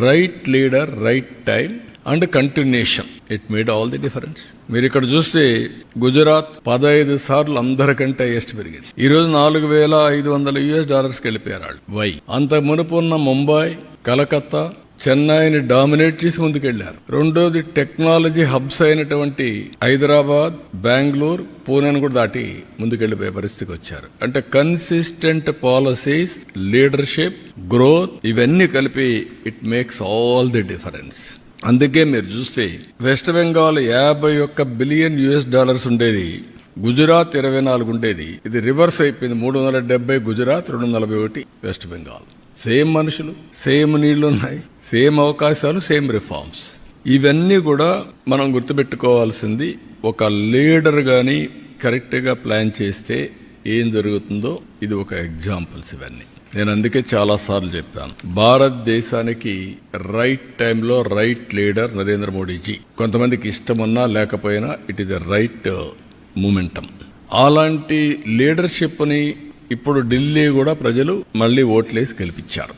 Right leader, right time and continuation. It made all the difference. మీరు ఇక్కడ చూస్తే గుజరాత్ 15 సార్లు అందరికంటే హైయెస్ట్ పెరిగింది. ఈ రోజు $4,500 వెళ్ళిపోయారు వాళ్ళు. వై? అంత మునుపున్న ముంబై, కలకత్తా, చెన్నైని డామినేట్ చేసి ముందుకెళ్లారు. రెండోది టెక్నాలజీ హబ్స్ అయినటువంటి హైదరాబాద్, బెంగళూరు, పూణేను కూడా దాటి ముందుకెళ్లిపోయే పరిస్థితికి వచ్చారు. అంటే కన్సిస్టెంట్ పాలసీస్, లీడర్షిప్, గ్రోత్ ఇవన్నీ కలిపి it makes all the difference. అందుకే మీరు చూస్తే వెస్ట్ బెంగాల్ $51 బిలియన్ ఉండేది, గుజరాత్ 24 ఉండేది. ఇది రివర్స్ అయిపోయింది. 370 గుజరాత్, 241 వెస్ట్ బెంగాల్. సేమ్ మనుషులు, సేమ్ నీళ్లున్నాయి, సేమ్ అవకాశాలు, సేమ్ రిఫార్మ్స్. ఇవన్నీ కూడా మనం గుర్తుపెట్టుకోవాల్సింది. ఒక లీడర్ గాని కరెక్ట్ గా ప్లాన్ చేస్తే ఏం జరుగుతుందో ఇది ఒక ఎగ్జాంపుల్స్. ఇవన్నీ నేను అందుకే చాలా సార్లు చెప్పాను, భారతదేశానికి రైట్ టైంలో రైట్ లీడర్ నరేంద్ర మోడీజీ. కొంతమందికి ఇష్టమున్నా లేకపోయినా it is the right momentum. అలాంటి లీడర్షిప్ ని ఇప్పుడు ఢిల్లీ కూడా ప్రజలు మళ్లీ ఓట్లేసి గెలిపించారు.